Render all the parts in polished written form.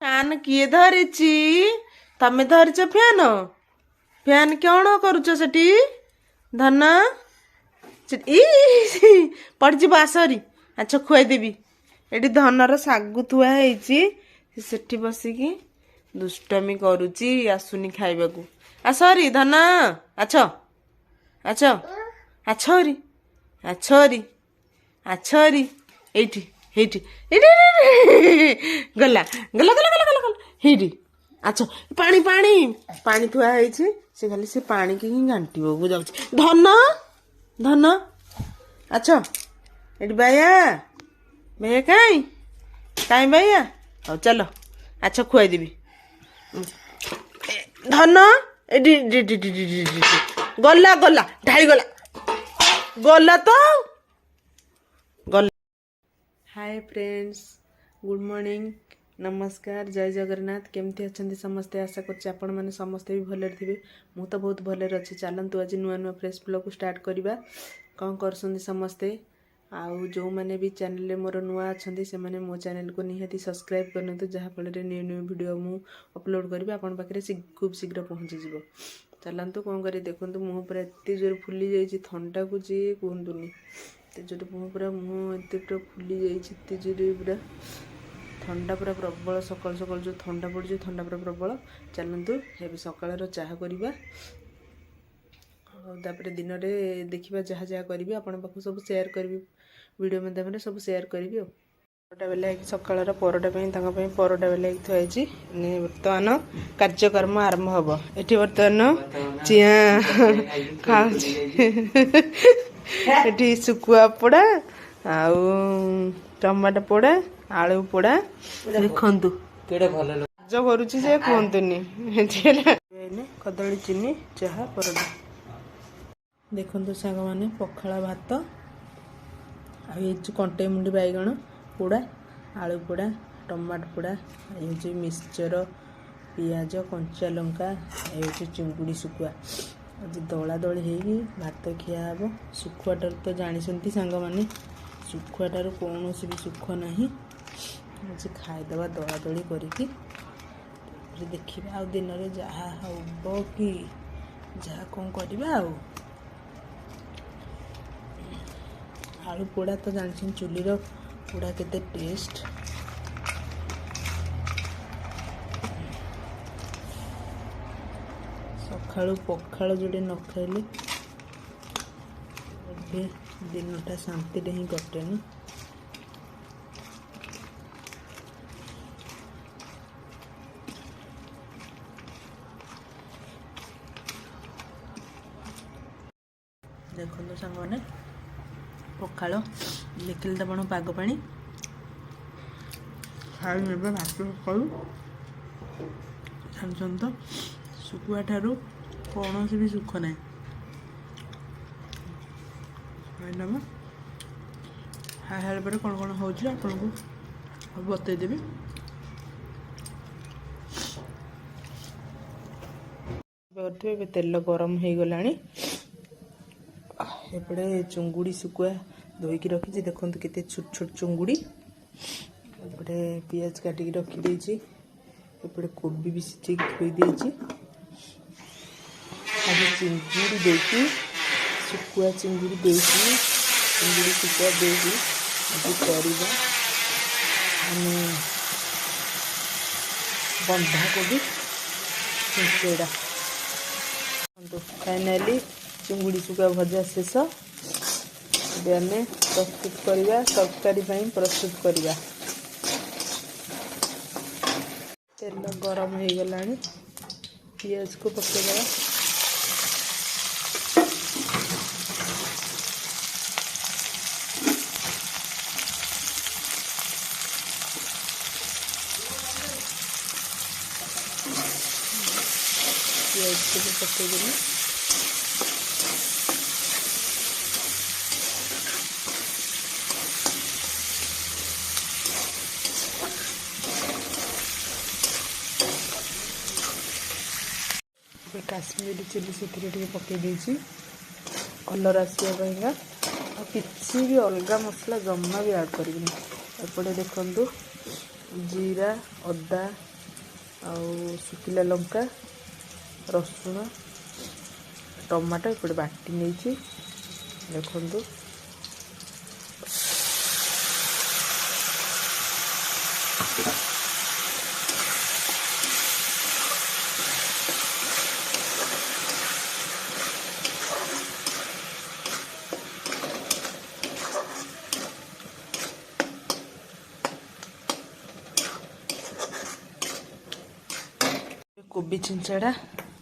Fan କିଏ ଧରିଛି? ତମେ ଧରିଛ ଫ୍ୟାନ୍? ଫ୍ୟାନ୍ କଣ କରୁଛ ସେଠି? ଧନ ପଡ଼ିଯିବ ଆସରି। ଆଚ୍ଛା ଖୁଆଇଦେବି। ଏଠି ଧନର ଶାଗୁ ଥୁଆ ହେଇଛି, ସେଠି ବସିକି ଦୁଷ୍ଟମି କରୁଛି, ଆସୁନି ଖାଇବାକୁ। ଆସରି ଧନ, ଆଛ ଆଛ ଆଛରି ଆଛରି ଆଛରି ଏଇଠି ଏଇଠି ଏଇଠି ଗଲା ଗଲା ଗଲା ଗଲା ଗଲା ଗଲା ହେଇଠି। ଆଛ ପାଣି ପାଣି ପାଣି ଥୁଆ ହେଇଛି, ସେ ଖାଲି ସେ ପାଣିକି ହିଁ ଘାଣ୍ଟିବାକୁ ଯାଉଛି। ଧନ ଧନ ଆଛ ଏଠି ବାୟା ବାୟା କାଇଁ କାଇଁ ବାୟା? ହଉ ଚାଲ ଆଛ ଖୁଆଇଦେବି। ଧନ ଏଠି ଗଲା ଗଲା ଢାଳି ଗଲା ଗଲା ତ ଗଲା। हाय फ्रेंड्स, गुड मॉर्निंग, नमस्कार, जय जगन्नाथ। केमती अच्छा समस्ते? आशा कर समस्ते भी भले थे। मु तो बहुत भले अच्छी। चलतु आज नुआ नुआ फ्रेश ब्लॉग को स्टार्ट करवा। कौन कर समस्ते? आउ जो मैंने भी चैनल मोर नुआ अच्छा से मैंने मो चैनल को निहाती सब्सक्राइब करते, जहाँफल न्यू न्यू वीडियो मु अपलोड करी आपन पाखे खूब शीघ्र पहुँचीज। चलतु कौन कर देखूँ मुँह पूरा एत जोर फुली जाइए, थंडा को जी कहतुनि एत जोर मुँह पूरा मुँह एत पूरा फुली जाइए, जोर पूरा थंडा पूरा प्रबल। सकाल सकाल जो थंडा पड़ी थंडा पूरा प्रबल। चलतु ये सकाल चाह करवा, तापर दिन में देखा जहाँ जहाँ करी आपण पाख सब सेयार करी, वीडियो माध्यम सब सेयार करी। परोटा बेला सकाल परोटा परोटा बेला थी। बर्तमान कार्यक्रम आरंभ हम। ये बर्तमान चिया खाऊँ शुखुआ पोड़ा आउ टमाटो पोड़ा आलू पोड़ा देखु जो करुच्ची से कहतुनि कदली चीनी चाह परोटा देखु सांग मैंने पखाला भात कंटे मुंडी बैगण पोड़ा आलू पोड़ा टमाटो पोड़ा ये मिक्सचर पियाज कंचा लंका ये चिंगुड़ी शुखुआ आज दला दली हो भात खिया हे। शुखुआटार तो जानी सांग मैंने शुखुआटार कौन भी सुख ना आज खाईदे दला दली करके देखा दिन में जहाँ हम कि जहाँ कौन करवा। आलू पोड़ा तो जानी चुलीर पोड़ा केते टेस्ट। सकाळु पखाल जोड़े न खाइले दिनटा शांति रे ही कटेनी। देखो सांग मैंने पखाल देखिले तो पाग पानी खाई ने भात सकालू जान तो शुखुआ ठारू कौन भी सुख ना खाईनब। खाई सारा पर कौन कौन हो आपको बतईदेवी। तेल गरम हो गला एपटे चुंगुड़ी शुखुआ धोईकी रखी देखो केते छोट छोट चुंगुड़ी। एपटे पियाज काटिकी रखी एपटे कोबी भी सिझे थोई देछि। आज चिंगुड़ी देकी शुखुआ चिंगुड़ी देकी चिंगुड़ी शुखुआ देकी आज करवा बंधा कोबी छेड़ा। फाइनाली चिंगुड़ी शुखुआ भजा शेष। आम प्रस्तुत करवा तरकारी प्रस्तुत करवा। तेल गरम हो गला पियाज को पकेदवा। पियाज को पकेदेवी। काश्मीरी चिली से पकई देती कलर आसवाईका किसी भी अलग मसला जमा भी ऐड करेंगे। एपटे देखु जीरा अदा आउ सुखिला लंका रसुण टमाटो एपटे बाटी नहीं देखु कोबी छिंचड़ा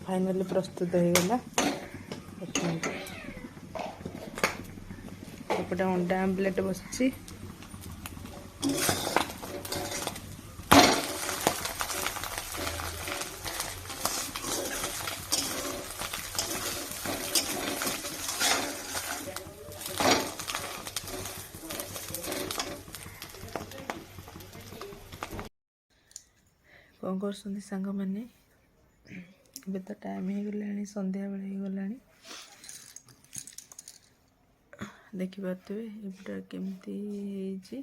फाइनली प्रस्तुत हो गला। एपटे अंडा आमलेट बसची कौन कर सांग मैंने ଏବେ ତ ଟାଇମ୍ ହେଇଗଲାଣି ସନ୍ଧ୍ୟାବେଳେ ହେଇଗଲାଣି ଦେଖିପାରୁଥିବେ ଏପଟେ କେମିତି ହେଇଛି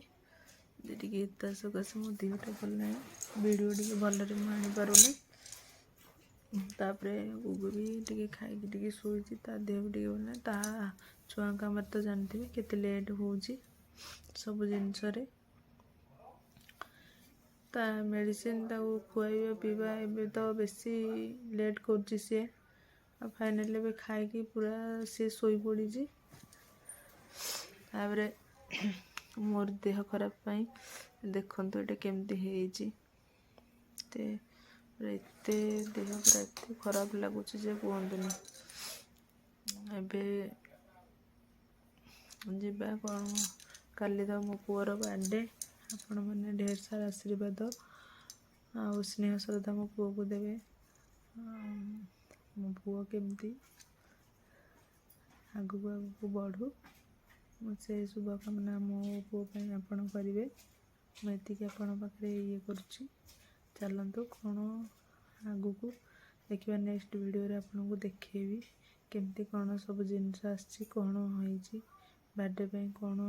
ଯେ ଟିକେ ତା ସକାଶେ ମୋ ଦେହଟା ଭଲ ନାହିଁ ଭିଡ଼ିଓ ଟିକେ ଭଲରେ ମୁଁ ଆଣିପାରୁନି ତାପରେ ଗୁଗୁ ବି ଟିକେ ଖାଇକି ଟିକେ ଶୋଇଛି ତା ଦେହ ବି ଟିକେ ଭଲ ନାହିଁ ତା ଛୁଆଙ୍କ ଆମର ତ ଜାଣିଥିବେ କେତେ ଲେଟ୍ ହେଉଛି ସବୁ ଜିନିଷରେ ତା ମେଡ଼ିସିନ ତାକୁ ଖୁଆଇବା ପିଇବା ଏବେ ତ ବେଶୀ ଲେଟ୍ କରୁଛି ସିଏ ଆଉ ଫାଇନାଲି ଏବେ ଖାଇକି ପୁରା ସିଏ ଶୋଇପଡ଼ିଛି ତାପରେ ମୋର ଦେହ ଖରାପ ପାଇଁ ଦେଖନ୍ତୁ ଏଇଟା କେମିତି ହେଇଛି ଏତେ ଦେହ ପୁରା ଏତେ ଖରାପ ଲାଗୁଛି ଯେ କୁହନ୍ତୁନି ଏବେ ଯିବା କ'ଣ କାଲି ତ ମୋ ପୁଅର ବାର୍ଥଡେ ଆପଣମାନେ ଢେର ସାରା ଆଶୀର୍ବାଦ ଆଉ ସ୍ନେହ ଶ୍ରଦ୍ଧା ମୋ ପୁଅକୁ ଦେବେ ମୋ ପୁଅ କେମିତି ଆଗକୁ ଆଗକୁ ବଢ଼ୁ ମୁଁ ସେ ଶୁଭକାମନା ମୋ ପୁଅ ପାଇଁ ଆପଣ କରିବେ ମୁଁ ଏତିକି ଆପଣଙ୍କ ପାଖରେ ଇଏ କରୁଛି ଚାଲନ୍ତୁ କ'ଣ ଆଗକୁ ଦେଖିବା ନେକ୍ସଟ ଭିଡ଼ିଓରେ ଆପଣଙ୍କୁ ଦେଖେଇବି କେମିତି କ'ଣ ସବୁ ଜିନିଷ ଆସିଛି କ'ଣ ହେଇଛି ବାର୍ଥଡେ ପାଇଁ କ'ଣ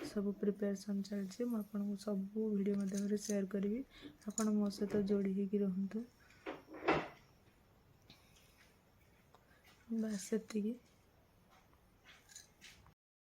ସବୁ ପ୍ରିପାରେସନ୍ ଚାଲିଛି ମୁଁ ଆପଣଙ୍କୁ ସବୁ ଭିଡ଼ିଓ ମାଧ୍ୟମରେ ସେୟାର କରିବି ଆପଣ ମୋ ସହିତ ଯୋଡ଼ି ହେଇକି ରୁହନ୍ତୁ ବାସ୍ ସେତିକି।